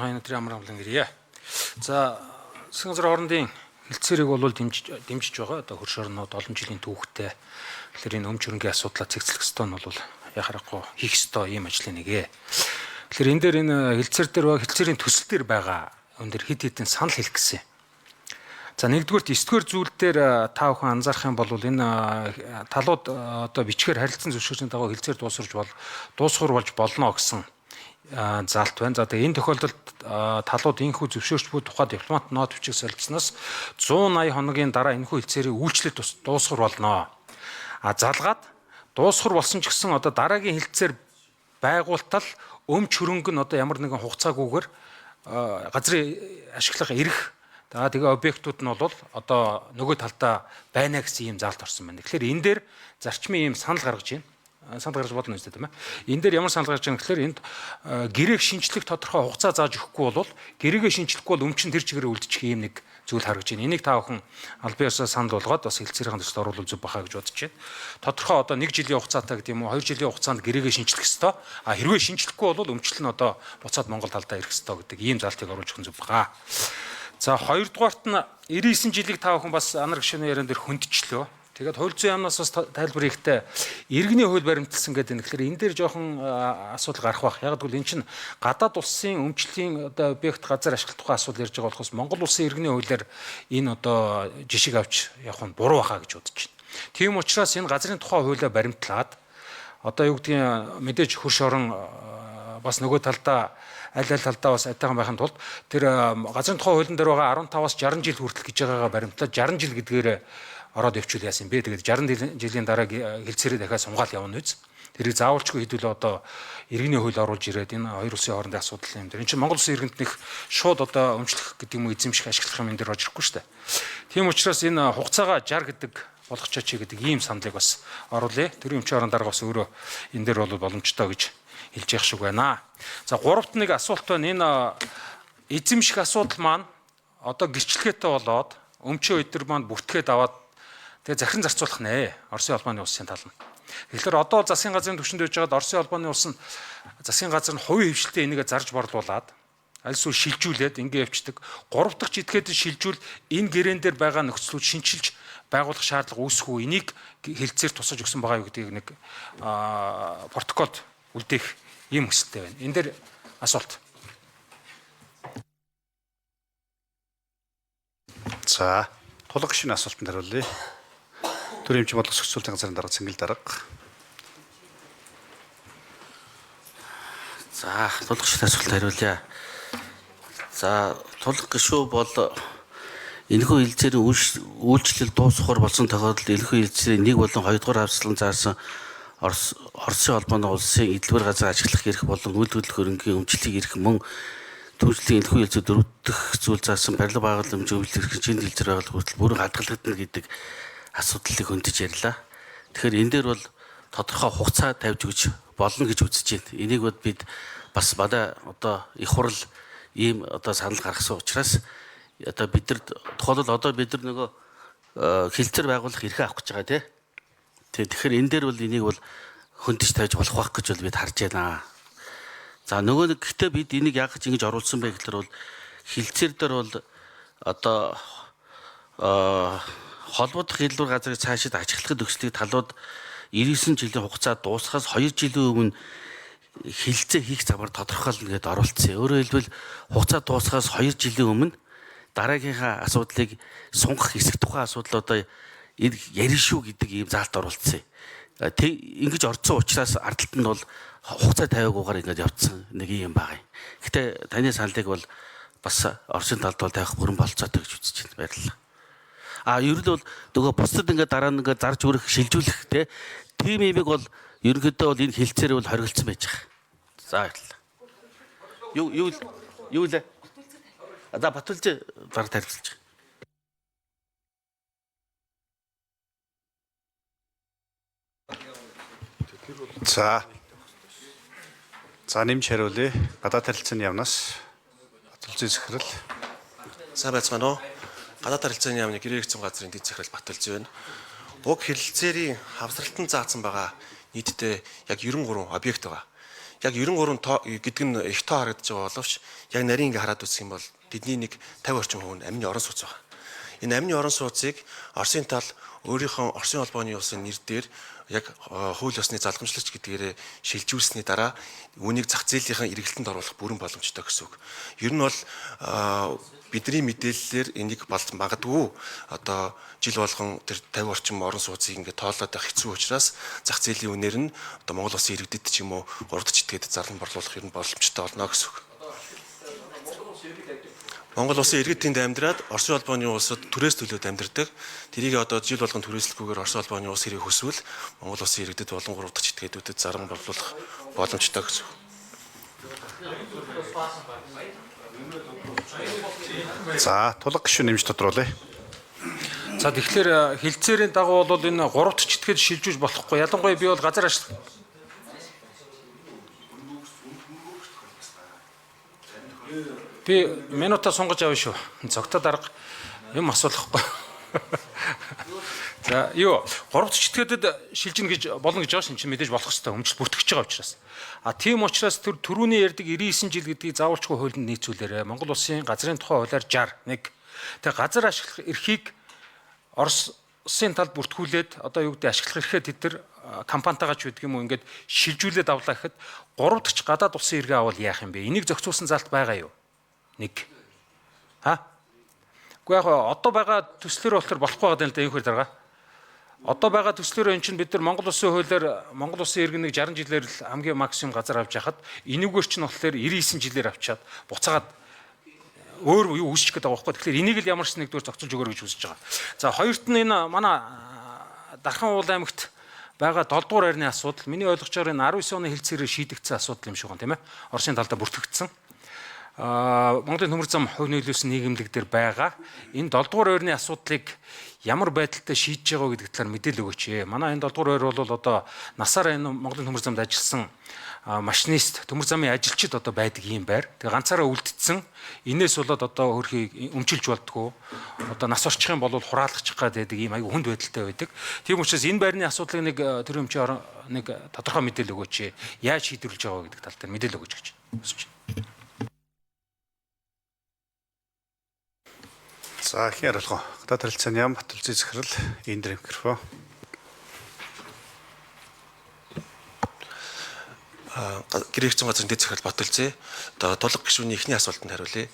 Хайнатри амар амлан гэрье. За засгийн газрын хоорондын хэлтсэрийг бол дэмжиж байгаа. Одоо хөрш орнууд олон жилийн түүхтэй. Тэгэхээр энэ өмч хөрөнгийн асуудлаа цэгцлэх ёстой нь бол яхахгүй хийх ёстой ийм ажлын нэгэ. Тэгэхээр энэ дээр энэ хэлтсэр дээр ба хэлтсэрийн төсөл дээр байгаа өндөр хит хитэн санал хэлэх гэсэн. За нэгдүгürt 9-р зүйл дээр та бүхэн анзаарах юм бол энэ талууд одоо бичгээр харилцан зөвшөөрсөний дагуу хэлцээр дуусгар болж болно гэсэн заалт байна. За тэгээ энэ тохиолдолд талууд энэхүү зөвшөөрч буй тухай дипломат нот бичиг солилцсноос 180 хоногийн дараа энэхүү хэлцээрийн үйлчлэл дуусгар болно. Залгаад дуусгар болсон ч гэсэн одоо дараагийн хэлцээр байгуултал өмч хөрөнгө нь одоо ямар нэгэн хугацаагүйгээр газрын ашиглах эрх тэгээ объектууд нь бол одоо нөгөө талдаа байна гэсэн ийм заалт орсон байна. Тэгэхээр энэ дээр зарчмын ийм санал гаргаж байна. Санал гаргаж болно үстэй тийм ээ. Энэ дээр ямар санал гаргаж байгаа гэхээр энд гэрээг шинжлэх тодорхой хугацаа зааж өгөхгүй бол гэрээгээ шинжлэхгүй бол өмчин тэр чигээр үлдчих ийм нэг зүйл харагдаж байна. Энийг та бүхэн аль биесээ санал болгоод бас хэлцээрийн төсөлд оруулах зөв бахаа гэж бодож байна. Тодорхой одоо 1 жилийн хугацаатай гэдэг юм уу 2 жилийн хугацаанд гэрээгээ шинжлэх ёстой. Хэрвээ шинжлэхгүй бол өмчлөл нь одоо буцаад Монгол талдаа ирэх ёстой гэдэг ийм заалтыг оруулж өгөх зөв бахаа. За хоёрдугаарт нь 99 жилиг та бүхэн бас анар гишүүний яриан дээр хүндчлөө. Тэгээд хууль зүйн яамнаас бас тайлбар хийхдээ иргэний хууль баримталсан гэдэг. Тэгэхээр энэ дээр жоохон асуудал гарах бах. Яг гэвэл эн чинь гадаад улсын өмчлийн одоо объект газар ашиглах тухай асуудал ярьж байгаа болохоос Монгол улсын иргэний хуулиар энэ одоо жишиг авч явах нь буруу бахаа гэж бодож байна. Тийм учраас энэ газрын тухай хуулиа баримтлаад одоо юу гэдгийг мэдээж хөрш орон бас нөгөө талдаа аль талдаа бас айтайхан байхын тулд тэр газрын тухай хуулийн дээр байгаа 15-аас 60 жил хүртэл гэж байгаагаа баримтлаад 60 жил гэдгээр ороод явуул яасан бэ. Тэгээд 60 жилийн дараа хэлцээрээ дахиад сунгаал явна үз. Тэрийг заавалчгүй хэдүүл одоо иргэний хууль оруулж ирээд энэ хоёр улсын хоорондын асуудал юм дээр. Энд чинь Монгол улсын иргэнд нэг шууд одоо өмчлөх гэдэг юм уу эзэмших ашиглах юм энэ дээр орж ирэхгүй шүү дээ. Тийм учраас энэ хугацаагаа 60 гэдэг болгочооч гэдэг ийм саналыг бас оруулъя. Тэр өмчийн орон дарга бас өөрөө энэ дээр бол боломжтой гэж хэлж явах шиг байна. За гуравт нэг асуулт байна. Энэ эзэмших асуудал маань одоо гэрчлэгээтэй болоод өмчийн өдөр маань бүртгээд аваад тэгээ захиран зарцуулах нэ. Оросын албаны улсын тал нь. Тэгэхээр одоо засгийн газрын түвшинд байж байгаад Оросын албаны улс нь засгийн газар нь хувийн хвшилтэд энийгээ зарж борлуулад аль эсвэл шилжүүлээд ингэ явцдаг. Гурав дахь жидгээд шилжүүл энэ гэрээн дээр байгаа нөхцлүүд шинчилж байгуулах шаардлага үүсэхгүй. Энийг хэлцээр тусаж өгсөн байгаа юу гэдгийг нэг протоколд үлдээх ийм хүсэлтэй байна. Энэ дээр асуулт. За, тулга гишүүний асуултанд хариулъя. Төрийн эмчийн бодлого зохицуулалтын газрын дарга Цэнгэл дарга. За, тулга гишүүний асуултанд хариулъя. За, тулга гишүү бол энэхүү хэлцээрийн үйлчлэл дуусгахаар болсон тохиолдолд энэхүү хэлцээрийн 1 болон 2 дугаар хавцлан заасан Оросын албаны улсын эдлбэр газар ашиглах эрх болон үйл хөдлөх хөрөнгийн өмчлөлийн эрх мөн түүнчлэн энэхүү хэлцээ 4 дахь зүйл заасан барилга байгууллагын зөвлөлт эрх чинь хэлцээр байгуулах хүртэл бүрэн хадгалагдана гэдэг асуудлыг хөндөж ярьлаа. Тэгэхээр энэ дээр бол тодорхой хугацаа тавьж өгч болно гэж үзэж байна. Энийг бид бас манай одоо их хурл ийм одоо санал гаргасан учраас одоо бид нар тухайлбал одоо бид нар нөгөө хэлцээр байгуулах эрхээ авах гэж байгаа тийм. Тэгэхээр энэ дээр бол энийг бол хөндөж тавьж болох байх гэж бол бид харж байна. За нөгөө нэг гэхдээ бид энийг яг ч ингэж оруулсан бэ гэхээр бол хэлцээр дээр бол одоо холбогдох эдлбэр газрыг цаашид ажиглахад өгслийг талууд 99 жилийн хугацаа дуусахаас 2 жилийн өмнө хэлцээ хийх замаар тодорхойлно гэдээ оруулсан. Өөрөөр хэлбэл хугацаа дуусахаас 2 жилийн өмнө дараагийнхаа асуудлыг сунгах хэсэг тухайн асуудал одоо ярина шүү гэдэг ийм заалт оруулсан. Ингэж орцсон учраас ардталт нь бол хугацаа тавиагүйгээр ингэж явцсан нэг юм байгаа юм. Гэтэ таны саналыг бол бас Оросын талд бол тавих бүрэн болцоотой гэж үзэж байна. Баярлалаа. Ер нь бол нөгөө бусдад ингээд дараа нь ингээд зарж өрөх, шилжүүлэх тийм юмыг бол ерөнхийдөө бол энэ хэлцээр бол хоригдсан байж байгаа. За баярлалаа. Юу лээ? За Батүлж дараа тархилж. За нэмж хариулъя. Гадаад харилцааны яамнаас Батүлзийн захирал. Сайн байцгаана уу? Гадаад харилцааны яамны гэрээ хэрэгцээ газрын дэд захирал Батүлзийн байна. Уг хэлэлцээрийн хавсралтанд заасан байгаа нийтдээ яг 93 объект байгаа. яг 93 тоо гэдэг нь их тоо харагдаж байгаа боловч яг нарийн ингээ хараад үзэх юм бол тэдний нэг 50 орчим хувь нь амны орон сууц байгаа. Энэ амны орон сууцыг Оросын тал өөрийнхөө Оросын холбооны улсын нэр дээр яг хууль ёсны залгамжлагч гэдгээрээ шилжүүлсэний дараа үүнийг зах зээлийнхэн эргэлтэнд оруулах бүрэн боломжтой гэсэн үг. Ер нь бол бидний мэдээллээр энийг магадгүй одоо жил болгон тэр 50 орчим орон сууцыг ингээд тоолоод байх хэцүү учраас зах зээлийн үнээр нь одоо Монгол улсын иргэдэд ч юм уу 3 дахь этгээдэд зарлан борлуулах ер нь боломжтой болно гэсэн үг. Монгол улсын иргэд тэнд амьдраад Оросын холбооны улсад түрээс төлөөд амьдардаг. Тэрийг одоо жил болгон түрээслэхгүйгээр Оросын холбооны улс хэрэг хөсвөл Монгол улсын иргэдэд болон 3 дахь этгээдүүдэд зарлан борлуулах боломжтой гэсэн үг. За тулга гишүүн нэмж тодруулъя. За тэгэхээр хилцээрийн дагуу бол энэ 3 дахь этгээд шилжүүлж болохгүй. Ялангуяа би бол газар ашиг би минутаа сунгаж авна шүү. Зогтод арга юм асуулахгүй. За юу 3 дахь этгээдэд шилжинэ гэж болно гэж байгаа шин чинь мэдээж болох хэвээр өмчл бүртгэж байгаа учраас. Тийм учраас түрүүний ярьдаг 99 жил гэдгийг заавалчгүй хуулинд нийцүүлээрэ Монгол улсын газрын тухай хуулиар 61. Тэгээ газар ашиглах эрхийг Оросын талд бүртгүүлээд одоо юу гэдэг ашиглах эрхээ тэд нар компанитайгаа ч гэдэг юм уу ингээд шилжүүлээд авлаа гэхэд 3 дахь гадаад улсын иргэ авал яах юм бэ? Энийг зохицуулсан залт байгаа юу? Нэг. Гэхдээ яг одоо байгаа төслөөр болохоор болохгүй байгаа юм л да энэ хөр дарга. Одоо байгаа төслөөр эн чинь бид нар Монгол улсын хуулиар Монгол улсын иргэн нэг 60 жилээр л хамгийн максимум газар авч яхад энүүгээр чинь болохоор 99 жилээр авчаад буцаагаад өөр юу үүсчих гээд байгаа байхгүй. Тэгэхээр энийг л ямар ч нэгдүгээр зохицуулж өгөөрэй гэж хүсэж байгаа. За хоёрт нь энэ манай Дархан уул аймагт байгаа 7 дугаар байрны асуудал миний ойлгочоор энэ 19 оны хэлцээрээр шийдэгдсэн асуудал юм шиг байна тийм ээ. Оросын талдаа бүртгэгдсэн. Монголын төмөр зам хувь нөлөөсөн нийгэмлэг дээр байгаа. Энэ 7 дугаар байрны асуудлыг ямар байдалтай шийдэж байгаа гэдэг талаар мэдээлэл өгөөч. Манай энэ 7 дугаар байр бол одоо насаараа энэ Монголын төмөр замд ажилласан машинист, төмөр замын ажилчид одоо байдаг юм байр. Тэгээ ганцаараа үлдсэн. Инээс болоод одоо хөрхийг өмчилж болдгоо. Одоо нас орчих юм бол хураалгачих гээд байдаг юм айгүй хүнд байдалтай байдаг. Тийм учраас энэ байрны асуудлыг нэг төр өмчөөр нэг тодорхой мэдээлэл өгөөч. Яаж шийдвэрлэж байгаа гэдэг тал дээр мэдээлэл өгөөч гэж хүсэж байна. За хин ярилцгаа. Гадаад харилцааны яам Бат Улсын захирал Индир микрофон. Гэрээхцэн газрын дэд захирал Бат Улсын одоо тулга гишүүний эхний асуултанд хариулъя.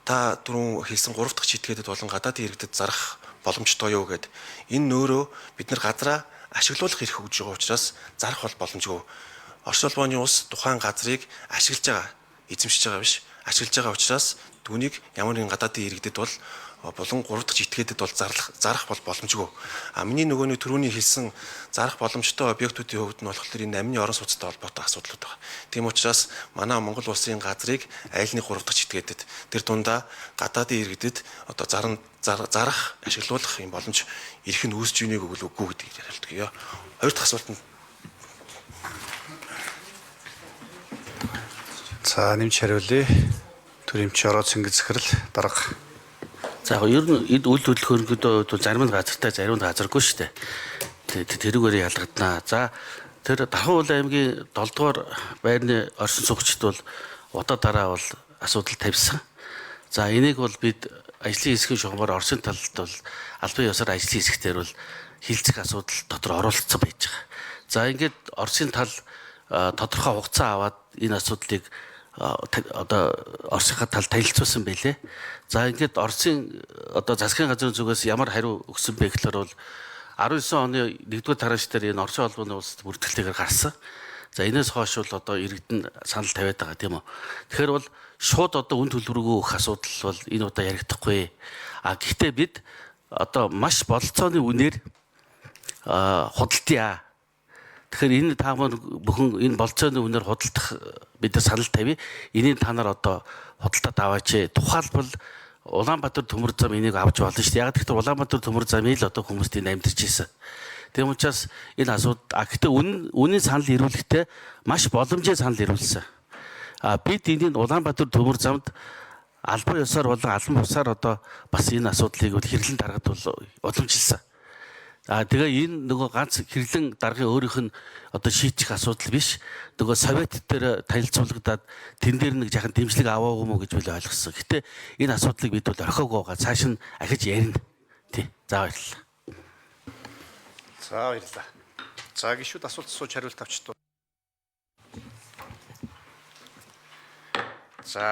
Та түрүүн хэлсэн 3 дахь этгээдэд болон гадаадын иргэдэд зарах боломжтой юу гэд энэ нөөрөө бид нар газраа ашиглуулах эрх өгж байгаа учраас зарах бол боломжгүй. Орос улбооны улс тухайн газрыг ашиглаж байгаа, эзэмшиж байгаа биш, ашиглаж байгаа учраас түүнийг ямар нэгэн гадаадын иргэдэд бол болон 3 дахь этгээдэд бол зарах бол боломжгүй. Миний нөгөөний түрүүний хэлсэн зарах боломжтой объектуудын хувьд нь болохоор энэ амны орон сууцтай холбоотой асуудлууд байна. Тийм учраас манай Монгол улсын газрыг айлны 3 дахь этгээдэд тэр дундаа гадаадын иргэдэд одоо зарах, ашиглуулах юм боломж ирэх нь үүсэж ийнэг үгүй гэдгийг ярилцдаг. Хоёр дахь асуултанд За нэмж хариулъя. Төрөмч ороод Цэнгэл захирал дарга. За ер нь эд үйл хөдлөхөөргөдөө зарим нь газартай зарим нь газаргүй шүү дээ. Тэрүүгээр ялгадана. За тэр Дархан уул аймгийн 7 дугаар байрны оршин суугчид бол удаа дараа бол асуудал тавьсан. За энийг бол бид ажлын хэсгийн шугамаар Оросын талд бол албан ёсоор ажлын хэсгээр бол хилцэх асуудал дотор оролцсон байж байгаа. За ингээд Оросын тал тодорхой хугацаа аваад энэ асуудлыг одоо Оросынхаа тал танилцуулсан байлээ. За ингээд Оросын одоо засгийн газрын зүгээс ямар хариу өгсөн бэ гэхээр бол 19 оны 1-р тарааш дээр энэ Оросын холбооны улсад бүртгэлтэйгээр гарсан. За энэс хойш бол одоо иргэдэн санал тавиад байгаа тийм үү. Тэгэхээр бол шууд одоо үн төлбөргүй өгөх асуудал бол энэ удаа яригдахгүй. Гэхдээ бид одоо маш бололцооны үнээр худалдъя. Тэгэхээр энэ та бүхэн энэ болцооны үнээр худалдах бид нар санал тавья. Энийг та нар одоо худалдаад аваач. Тухайлбал Улаанбаатар төмөр зам энийг авч болно шүү дээ. Яг тэгэхээр Улаанбаатар төмөр замыг л одоо хүмүүст энэ амьдарч ирсэн. Тийм учраас энэ асуудал гэхдээ үнийн санал ирүүлэхдээ маш боломжтой санал ирүүлсэн. Бид энийг Улаанбаатар төмөр замд албан ёсоор болон албан бусаар одоо бас энэ асуудлыг хэрлэн дарахад бол уламжилсан. Тэгээ энэ нөгөө ганц хэрлэн даргын өөрийнх нь одоо шийдэх асуудал биш. Нөгөө совет дээр танилцуулагдаад тэн дээр нэг жахан дэмжлэг аваагүй мó гэж би ойлгосон. Гэтэ энэ асуудлыг бид бол орхиогоогоо цааш нь ахиж ярина. Тий. За баярлалаа. За баярлалаа. За гишүүд асуулт сууж хариулт авч туу. За